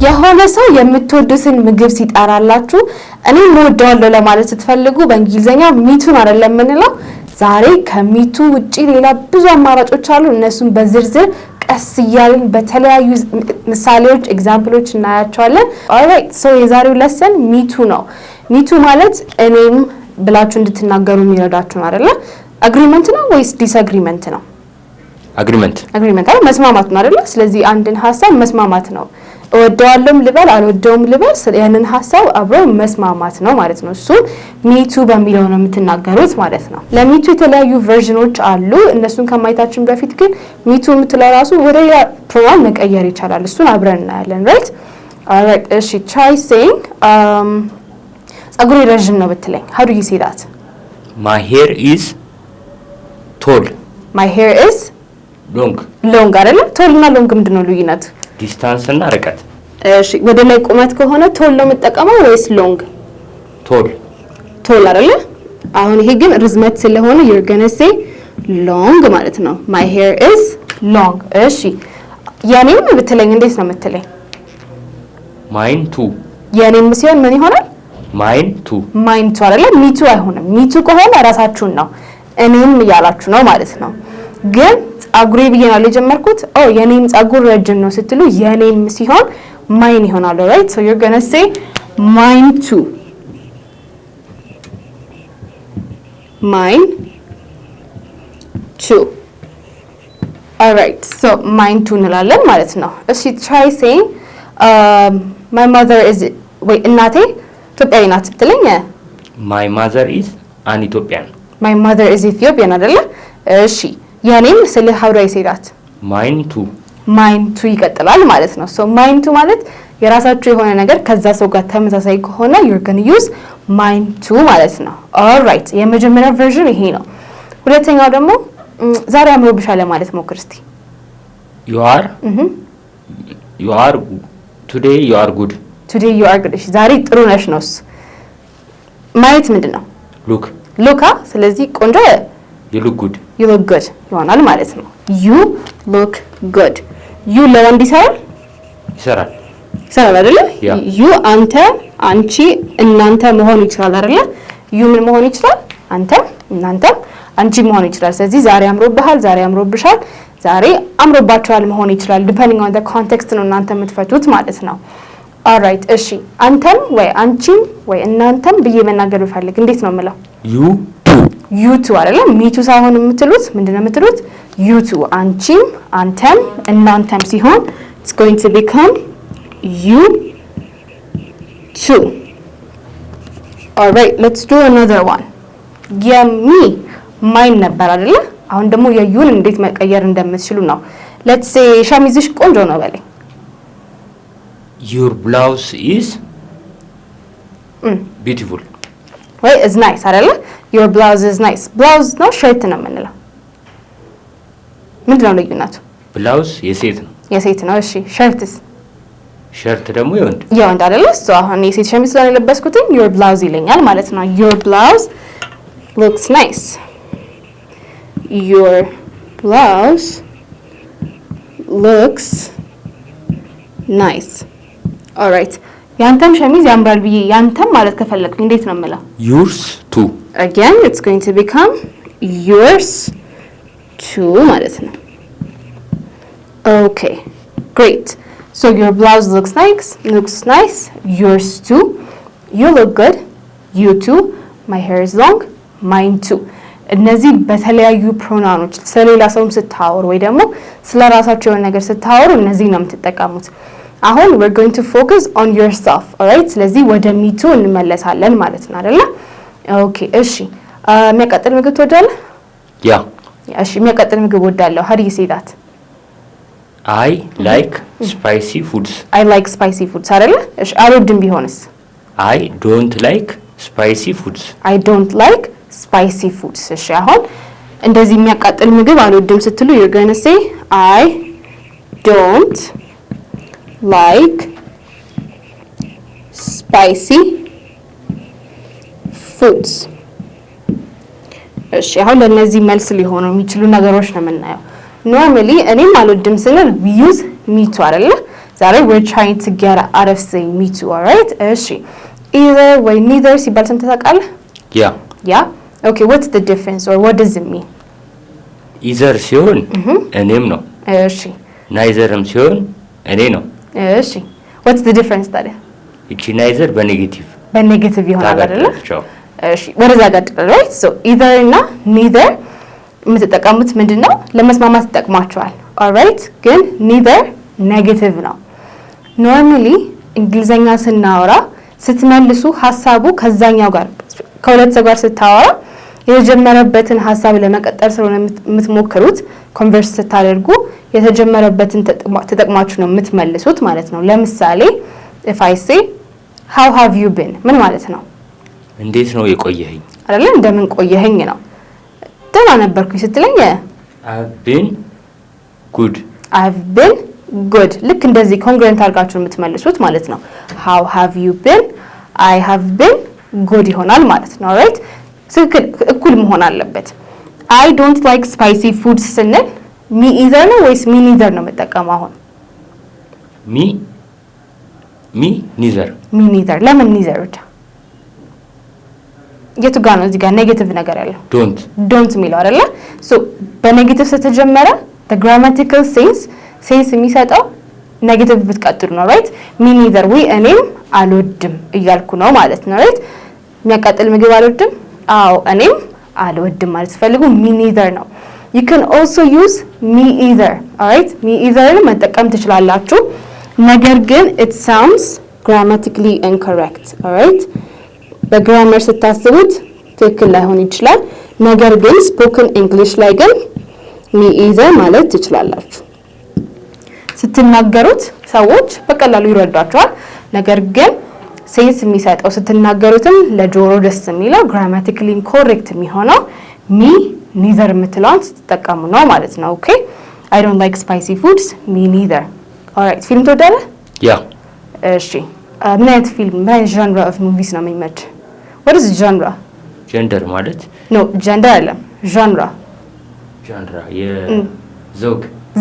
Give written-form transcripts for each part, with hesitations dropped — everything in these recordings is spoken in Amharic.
የሆነ ሰው የምትወዱትን ምግብ ሲጣራላችሁ እኔ ወደዋለሁ ለማለት ስትፈልጉ በእንግሊዘኛ ሚቱን አይደለም የምንለው። ዛሬ ከሚቱ ውጪ ሌላ ብዙ አማራጮች አሉ። እነሱን በዝርዝር ቀስ እያልን በተለያዩ ምሳሌዎች ኤግዛምፕሎች እናያቸዋለን። ኦልራይት ሶ የዛሬው ለሰን ሚቱ ነው። ሚቱ ማለት እኔም ብላችሁ እንድትናገሩ የሚረዳችሁ ነው አይደለ? አግሪመንት ነው ወይስ ዲስአግሪመንት ነው? አግሪመንት አይደል? መስማማት ነው አይደለ? ስለዚህ አንድን ሐሳብ መስማማት ነው። እወደዋለሁም ልበል አልወደውም ልበል ያንን ሐሳብ አብሮ መስማማት ነው ማለት ነው። እሱ ሚቱ በሚለው ነው የምትናገሩት ማለት ነው። ለሚቱ የተለያዩ ቨርዥኖች አሉ። እነሱን ከማየታችን በፊት ግን ሚቱ የምትለው ራሱ ወደ ሌላ ፕሮናውን መቀየር ይቻላል። እሱን አብረን እናያለን። ራይት ኦልራይት እሺ try saying ጸጉሬ ረጅም ነው ብትለኝ how do you say that? My hair is tall. My hair is long አይደለ? ቶል እና ሎንግ ምንድነው ልዩነቱ? ዲስታንስ እና ርቀት። እሺ ወደ ላይ ቁመት ከሆነ ቶል ነው የምጠቀመው ወይስ ሎንግ? ቶል አይደለ? አሁን ይሄ ግን ርዝመት ስለሆነ you're gonna say long ማለት ነው። My hair is long። እሺ የኔም ብትለኝ እንዴት ነው የምትለኝ? Mine too። የኔም ሲሆን ምን ይሆናል? Mine too አይደለ? ሚቱ አይሆንም። ሚቱ ከሆነ ራሳችሁን ነው እኔም እያላችሁ ነው ማለት ነው። ግን ጸጉሬ ብዬ ነው የጀመርኩት። የኔም ጸጉር ረጅም ነው ስትሉ የኔም ሲሆን ማይን ይሆናል። ራይት ሶ you're going to say mine too. alright so mine too እንላለን ማለት ነው። እሺ try saying my mother is wait እናቴ ኢትዮጵያዊ ናት ስትለኝ my mother is an Ethiopian. my mother is Ethiopian አይደለ? እሺ የኔም ስለ how do I say that? mine too ይቀጥላል ማለት ነው። so mine too ማለት የራሳችሁ የሆነ ነገር ከዛ ሰው ጋር ተመሳሳይ ከሆነ you're going to use mine too ማለት ነው። alright የመጀመሪያው ቨርዥን ይሄ ነው። ሁለተኛው ደግሞ ዛሬ አምሮብሻል ማለት ሞክር እስቲ። you are today you are good. እሺ ዛሬ ጥሩ ነሽ ነው። ማየት ምንድነው? look ስለዚህ ቆንጆ you look good ይሆናል ማለት ነው። you look good you ለወንድ ይሰራል አይደለ? you አንተ አንቺ እናንተ መሆን ይችላል አይደለ? you ምን መሆን ይችላል? አንተ እናንተ አንቺ መሆን ይችላል። ስለዚህ ዛሬ አምሮብሃል ዛሬ አምሮብሻል ዛሬ አምሮባችኋል መሆን ይችላል። depending on the context ነው እናንተ የምትፈቱት ማለት ነው። alright እሺ አንተም ወይ አንቺም ወይ እናንተም ብዬ መናገር ብፈልግ እንዴት ነው የምለው? you too አይደለ? me too ሳይሆን የምትሉት ምንድነው የምትሉት? you too አንቺም አንተም እናንተም ሲሆን it's going to become you too. alright let's do another one. me mine ነበር አይደለ? አሁን ደግሞ የዩን እንዴት መቀየር እንደምትችሉ ነው። let's say ሸሚዝሽ ቆንጆ ነው በለኝ። your blouse is beautiful. ወይ is nice አይደለ? your blouse is nice. blouse ነው ሸርት ነው የምንለው። ምንድነው ልዩነቱ? blouse የሴት ነው። እሺ ሸርት ደግሞ የወንድ አይደለ? so አሁን የሴት ሸሚዝ ስለለበስኩት your blouse ይለኛል ማለት ነው። your blouse looks nice. your blouse looks nice. alright ያንተም ሸሚዝ ያምራል ብዬ ያንተም ማለት ከፈለኩኝ እንዴት ነው የምለው? yours too. again it's going to become yours too ማለት ነው። okay great so your blouse looks nice yours too you look good you too my hair is long mine too እነዚህ በተለያዩ ፕሮናውኖች ስለሌላ ሰውም ስታወሩ ወይ ደግሞ ስለራሳችሁ የሆነ ነገር ስታወሩ እነዚህ ነው የምትጠቀሙት። አሁን we're going to focus on yourself. alright ስለዚህ ወደ me too እንመለሳለን ማለት ነው አይደለ? okay እሺ የሚያቃጥል ምግብ ትወዳለህ? እሺ የሚያቃጥል ምግብ ወዳለሁ how do you say that? I like spicy foods. I like spicy foods አይደለ? እሺ አልወድም ቢሆንስ? I don't like spicy foods. I don't like spicy foods. እሺ አሁን እንደዚህ የሚያቃጥል ምግብ አልወድም ስትሉ you're going to say I don't like spicy foods. እሺ አሁን ለነዚህ መልስ ሊሆኑ የሚችሉ ነገሮች ነው የምናየው። ኖርማሊ እኔም አልወድም ስንል we use me too አይደለ? ዛሬ we're trying to get out of saying me too, all right? እሺ either ወይ neither ሲባል ሰምተህ ታውቃለህ? Yeah. Okay, what's the difference or what does it mean? either ሲሆን እኔም ነው። እሺ neitherም ሲሆን እኔ ነው። እሺ what's the difference ታዲያ? እቺ neither በኔጌቲቭ ይሆናል አይደለ? እሺ ወደዛ ቀጥል right? so either እና neither የምትጠቀሙት ምንድነው? ለመስማማት ተጠቅማቸዋል alright? ግን neither ኔጌቲቭ ነው። ኖርማሊ እንግሊዘኛ ስናወራ ስትመልሱ ሐሳቡ ከዛኛው ጋር ከሁለት ሰው ጋር ስታወራ የተጀመረበትን ሐሳብ ለመቀጠል ስለሆነ የምትሞክሩት ኮንቨርስ ስታደርጉ የተጀመረበትን ተጠቅማችሁ ነው የምትመልሱት ማለት ነው። ለምሳሌ if I say how have you been ምን ማለት ነው? እንዴት ነው የቆየኸኝ አይደለ? እንደምን ቆየኸኝ ነው። ደህና ነበርኩኝ ስትለኝ I've been good ልክ እንደዚህ ኮንግረንት አድርጋችሁ የምትመልሱት ማለት ነው። how have you been I have been good ይሆናል ማለት ነው። ራይት እኩል መሆን አለበት። I don't like spicy food ስንል me either ነው ወይስ me neither ነው የምጠቀመው? አሁን me neither ለምን neither ብቻ? የቱ ጋር ነው እዚህ ጋር ኔጌቲቭ ነገር ያለው? don't የሚለው አይደለ? ሶ በኔጌቲቭ ስለተጀመረ the grammatical ሴንስ የሚሰጠው ኔጌቲቭ ብትቀጥሉ ነው። ራይት me neither ወይ እኔም አልወድም እያልኩ ነው ማለት ነው። ራይት የሚያቃጥል ምግብ አልወድም፣ አዎ እኔም አልወድም ማለት ፈልጉ me neither ነው። you can also use me either, alright? me either መጠቀም ትችላላችሁ። ነገር ግን it sounds grammatically incorrect, alright? በግራመር ስታስቡት ትክክል ላይሆን ይችላል። ነገር ግን spoken English ላይ ግን me either ማለት ትችላላችሁ። ስትናገሩት ሰዎች በቀላሉ ይረዷቸዋል። ነገር ግን ሴንስ የሚሰጠው ስትናገሩትም ለጆሮ ደስ የሚለው ግራማቲካሊ ኮሬክት የሚሆነው me neither የምትለውን ስትጠቀሙ ነው ማለት ነው። ኦኬ I don't like spicy foods, me neither. alright ፊልም ትወዳለህ? እሺ ምን አይነት ፊልም ምን አይነት genre of movies ነው የሚመች? what is genre? gender ማለት no gender አይደለም genre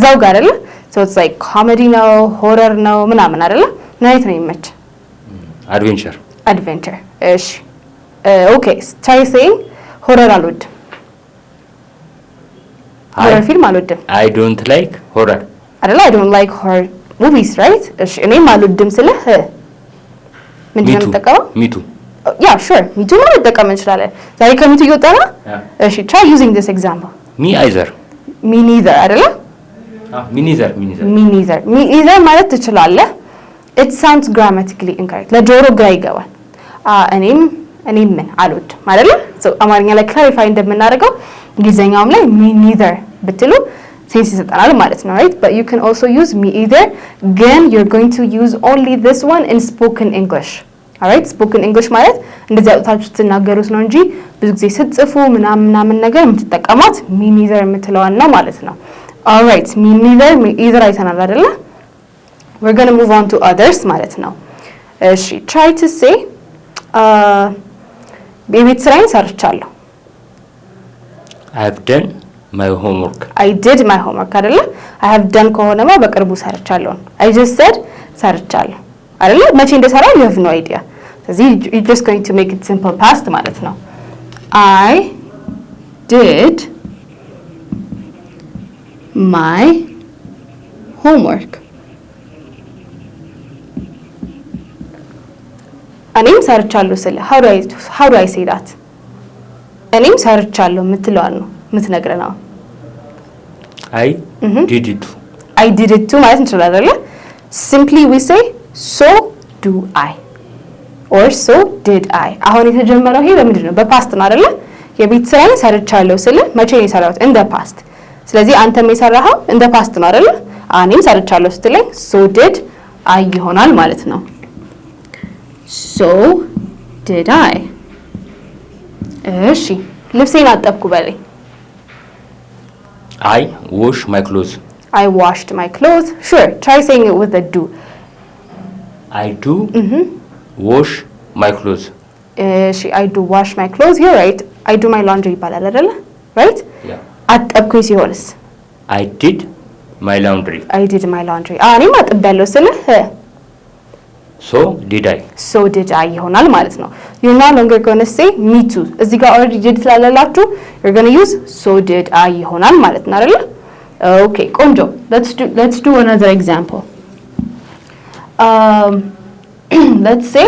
ዘውግ አይደለ? so it's like comedy ነው horror ነው ምናምን አይደለ? ምን አይነት ነው የሚመች? adventure እሺ okay try saying horror አልወድም horror ፊልም አልወድም I don't like horror አይደለ? I don't like horror movies, right? እሺ እኔም አልወድም ስልህ ምንድነው የምትጠቀመው? me too yeah sure me too ማለት ተጠቀም እንችላለን። ዛሬ ከሚቱ እየወጣ ነው። እሺ try using this example me neither አይደለ? me neither ማለት ትችላለህ። it sounds grammatically incorrect ለጆሮ ግራ ይገባል። እኔም ምን አልወድም አይደለ? so አማርኛ ላይ ክላሪፋይ እንደምናደርገው እንግሊዘኛውም ላይ me neither ብትሉ ሴንስ ይሰጣል ማለት ነው። right? but you can also use me either ግን you're going to use only this one in spoken English. alright spoken English ማለት እንደዚህ አውጥታችሁ ትናገሩት ነው እንጂ ብዙ ጊዜ ስትጽፉ ምናምን ነገር የምትጠቀማት me neither የምትለዋን ነው ማለት ነው። alright me either አይተናል አይደለ? we're going to move on to others ማለት ነው። እሺ try to say የቤት ስራዬን ሰርቻለሁ። I have done my homework I did my homework አይደለ? I have done ከሆነማ በቅርቡ ሰርቻለሁ። I just said ሰርቻለሁ አይደለ? መቼ እንደሰራው you have no idea። ስለዚህ you're just going to make it simple past ማለት ነው። I did my homework እኔም ሰርቻለሁ ስለ how do I say that? እኔም ሰርቻለሁ የምትለዋል ነው የምትነግረን ነው። I did it too ማለት እንችላለን አይደል? simply we say so do I or so did I። አሁን የተጀመረው ይሄ በምንድን ነው? በፓስት ነው አይደል? የቤት ስራዬን ሰርቻለሁ ስለ መቼ ነው የሰራሁት? in the past። ስለዚህ አንተም የሰራኸው in the past ነው አይደል? እኔም ሰርቻለሁ ስትለኝ so did I ይሆናል ማለት ነው። so did I። እሺ ልብሴን አጠብኩ በለኝ። I wash my clothes I washed my clothes. sure try saying it with a do. I do wash my clothes. I do wash my clothes. you're right. I do my laundry ይባላል አይደለ? right? yeah አጠብኩኝ ሲሆንስ? I did my laundry. I did my laundry. እኔም አጥቤያለሁ ስልህ so did I. so did I ይሆናል ማለት ነው። you're no longer going to say me too እዚህ ጋር already did ስላለላችሁ you're going to use so did I ይሆናል ማለት ነው አይደል? okay ቆንጆ let's do another example. let's say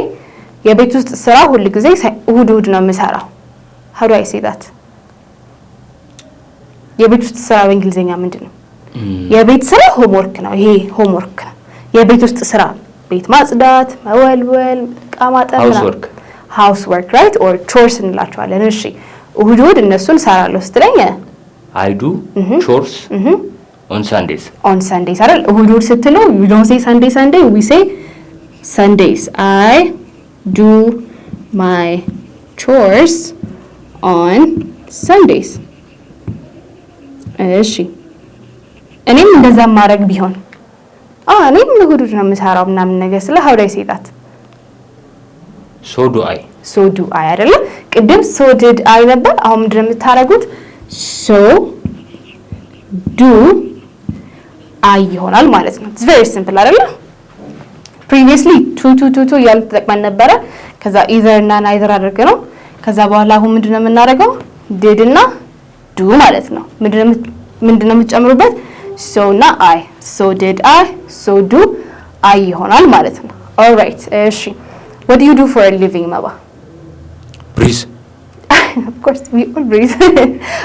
የቤት ውስጥ ስራ ሁሉ ጊዜ እሁድ እሁድ ነው የምሰራው. how do I say that? የቤት ውስጥ ስራ በእንግሊዘኛ ምንድነው? የቤት ስራ homework ነው። ይሄ homework ነው። የቤት ውስጥ ስራ ቤት ማጽዳት፣ መወልወል፣ ዕቃ ማጠብ፣ housework right or chores እንላቸዋለን። እሺ እሁድ እሁድ እነሱን ሰራለሁ ስትለኝ I do chores on Sundays. on Sundays አይደል? እሁድ እሁድ ስትለው you don't say Sunday we say Sundays. I do my chores on Sundays. እሺ እኔም እንደዛ ማድረግ ቢሆን እኔም እሁድ ነው የምሰራው ምናምን ነገር ስለ how do I say that? so do I አይደለ? ቅድም so did I ነበር። አሁን ምንድነው የምታረጉት? so do I ይሆናል ማለት ነው። it's very simple አይደለ? previously to እያልን ተጠቅመን ነበረ። ከዛ either እና neither አድርገን ነው። ከዛ በኋላ አሁን ምንድነው የምናደርገው? did እና do ማለት ነው። ምንድነው የምትጨምሩበት? so እና I so did I so do I ይሆናል ማለት ነው። all right እሺ what do you do for a living Maba? breathe. of course we all breathe.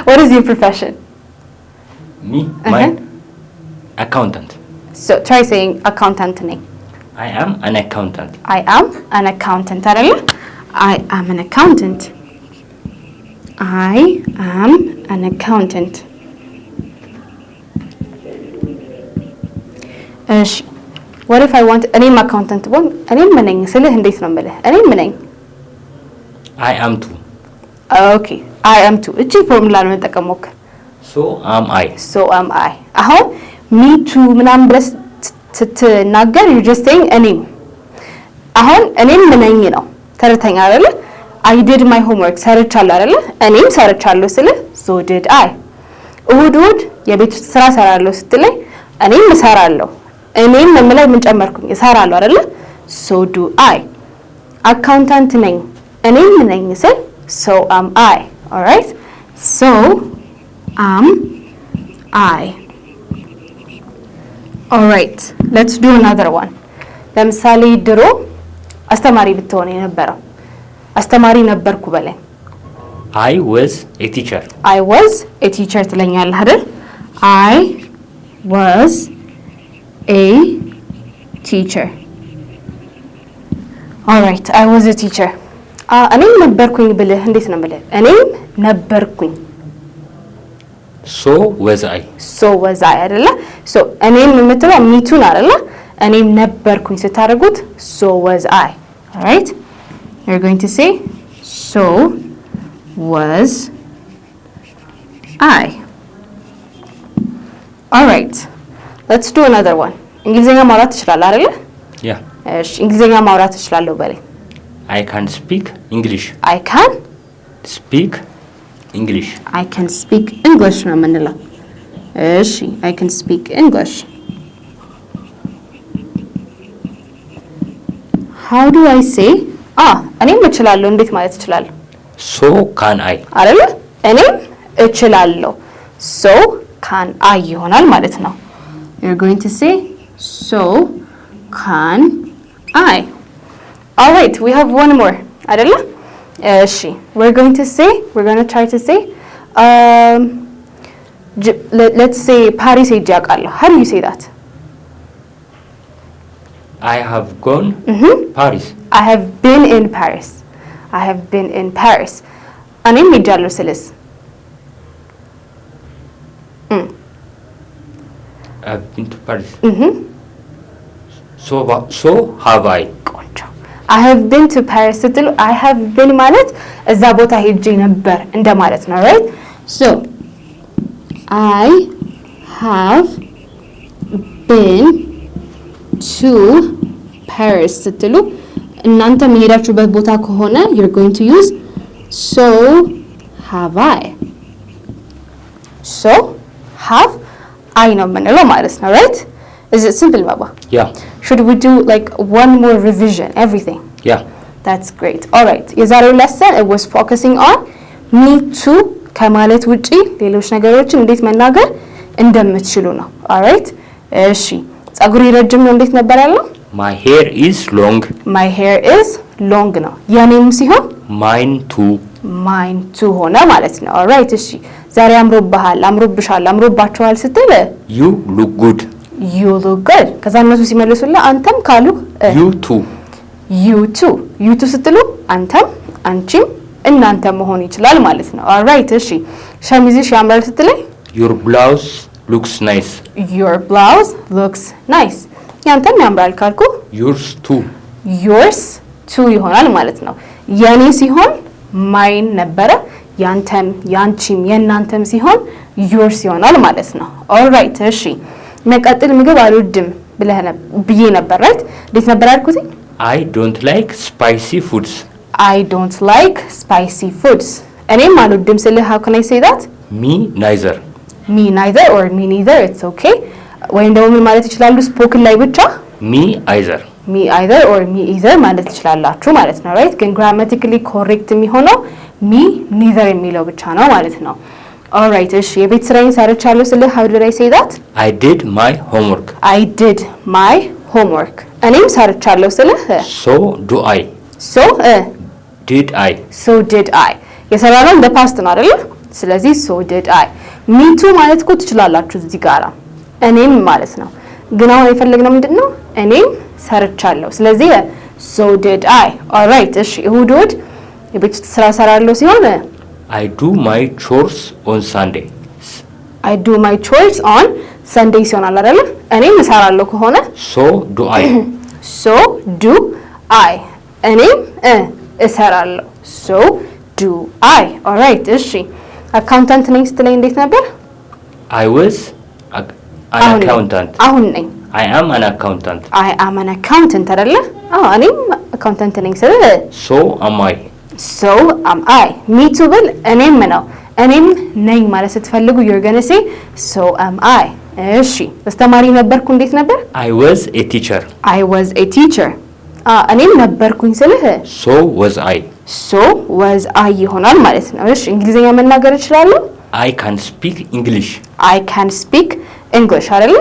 what is your profession? me mine accountant. so try saying accountant ነኝ. I am an accountant. አይደለ? I am an accountant. I am an accountant. እሺ what if I want እኔም አካውንታንት ብሆን እኔም ምን ነኝ ስልህ እንዴት ነው የምልህ? እኔም ምን ነኝ? I am too. okay I am too እቺ ፎርሙላ ነው የምጠቀመው። so am I. አሁን me too ምናምን ብለህ ስትናገር you just saying እኔም አሁን እኔም ምን ነኝ ነው ተረተኛ አይደለ? I did my homework ሰርቻለሁ አይደለ? እኔም ሰርቻለሁ ስልህ so did I. እሁድ የቤት ውስጥ ስራ ሰራለሁ ስትለኝ እኔም እሰራለሁ እኔም ምንላይ ምን ጨመርኩኝ እሰራለሁ አይደለ? so do I. አካውንታንት ነኝ እኔም ነኝ ስል so am I. all right so am I. all right let's do another one. ለምሳሌ ድሮ አስተማሪ ብትሆን የነበረው አስተማሪ ነበርኩ በለኝ። I was a teacher ትለኛለህ አይደል? I was a teacher. all right I was a teacher. እኔም ነበርኩኝ ብልህ እንዴት ነው የምልህ? እኔም ነበርኩኝ so was I አይደለ? so እኔም የምትለው ሚቱን አይደለ? እኔም ነበርኩኝ ስታደርጉት so was I. all right you're going to say so was I. all right let's do another one. እንግሊዘኛ ማውራት ትችላለህ አይደለ? yeah. እሺ እንግሊዘኛ ማውራት ትችላለህ በለኝ። I can speak English. I can speak English. I can speak English ነው የምንለው። እሺ I can speak English. how do I say እኔም እችላለሁ እንዴት ማለት እችላለሁ? so can I አይደለ? እኔም እችላለሁ so can I ይሆናል ማለት ነው። you're going to say so can I. all right we have one more አይደለ? እሺ we're going to try to say let's say ፓሪስ ሄጄ አውቃለሁ. how do you say that? I have gone Paris. I have been in Paris. እኔም ሄጃለሁ ስልስ I've been to Paris. so have I. ቆንጆ I have been to Paris ስትሉ I have been ማለት እዛ ቦታ ሄጄ ነበር እንደማለት ነው right? so I have been to Paris ስትሉ እናንተ መሄዳችሁበት ቦታ ከሆነ you're going to use so have I. so have I ነው የምንለው ማለት ነው right is it simple Baba yeah should we do like one more revision everything yeah that's great all right የዛሬው lesson it was focusing on me too ከማለት ውጪ ሌሎች ነገሮችን እንዴት መናገር እንደምትችሉ ነው all right እሺ ጸጉሬ ረጅም ነው እንዴት ነበር ያለው my hair is long my hair is long ነው የኔም ሲሆን mine too ሆነ ማለት ነው all right እሺ ዛሬ አምሮብሃል አምሮብሻል አምሮባችኋል ስትል you look good ከዛ እነሱ ሲመልሱልህ አንተም ካሉ you too ስትሉ አንተም አንቺም እናንተ መሆን ይችላል ማለት ነው all right እሺ ሸሚዝሽ ያምራል ስትለኝ your blouse looks nice ያንተም ያምራል ካልኩ yours too ይሆናል ማለት ነው የኔ ሲሆን mine ነበረ ያንተም ያንቺም የናንተም ሲሆን yours ይሆናል ማለት ነው all right እሺ መቀጥል ምግብ አልወድም ብዬ ነበር right እንዴት ነበር ያልኩት I don't like spicy foods እኔም አልወድም ስልህ how can I say that me neither or me neither it's okay ወይም ደግሞ ምን ማለት ይችላሉ ስፖክን ላይ ብቻ me either or me either ማለት ይችላልላችሁ ማለት ነው right ግን grammatically correct የሚሆነው me neither የሚለው ብቻ ነው ማለት ነው all right እሺ የቤት ስራዬን ሰርቻለሁ ስልህ how did I say that I did my homework እኔም ሰርቻለሁ ስልህ so did I የሰራነው the past ነው አይደል ስለዚህ so did I me too ማለት እኮ ትችላላችሁ እዚህ ጋራ እኔም ማለት ነው ግን አሁን የፈለግነው ምንድነው እኔም ሰርቻለሁ ስለዚህ so did I all right እሺ እሁድ የቤት ስራ ሰራለሁ ሲሆን I do my chores on Sunday ሲሆን አይደል እኔም እሰራለሁ ከሆነ so do I እኔም እሰራለሁ so do I all right እሺ አካውንታንት ነኝ ስትለኝ እንዴት ነበር I was an accountant አሁን ነኝ I am an accountant አይደለ እኔም አካውንታንት ነኝ ስለ so am I me too ብል እኔም ነኝ ማለት ስትፈልጉ you're going to say so am I እሺ አስተማሪ ነበርኩ እንዴት ነበር I was a teacher እኔም ነበርኩኝ ስልህ so was I ይሆናል ማለት ነው እሺ እንግሊዘኛ መናገር እችላለሁ I can speak English አይደል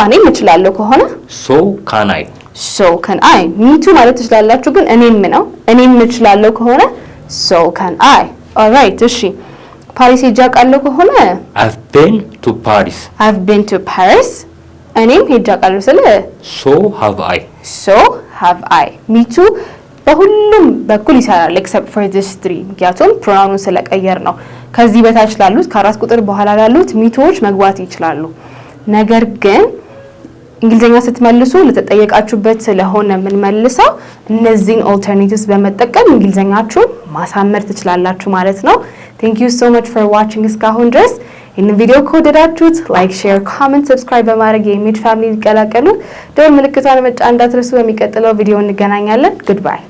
እኔም እችላለሁ ከሆነ so can I me too ማለት ትችላላችሁ ግን እኔም እችላለሁ ከሆነ so can I all right እሺ ፓሪስ ሄጄ አውቃለሁ ከሆነ I've been to Paris እኔም ሄጄ አውቃለሁ ስልህ so have I me too በሁሉም በኩል ይሰራል except for this 3 ምክንያቱም ፕሮናውኑን ስለቀየር ነው ከዚህ በታች ላሉት ከአራት ቁጥር በኋላ ላሉት ሚቶች መግባት ይችላሉ ነገር ግን እንግሊዘኛ ስትመልሱ ለተጠየቃችሁበት ስለሆነ ምን መልሰው እነዚህን ኦልተርኔቲቭስ በመጠቀም እንግሊዘኛችሁን ማሳመር ትችላላችሁ ማለት ነው thank you so much for watching እስካሁን ድረስ ይህንን ቪዲዮ ከወደዳችሁት ላይክ ሼር ኮሜንት ሰብስክራይብ በማድረግ የኢሜጅ ፋሚሊ ይቀላቀሉ ደወል ምልክቷን መጫን እንዳትረሱ በሚቀጥለው ቪዲዮ እንገናኛለን goodbye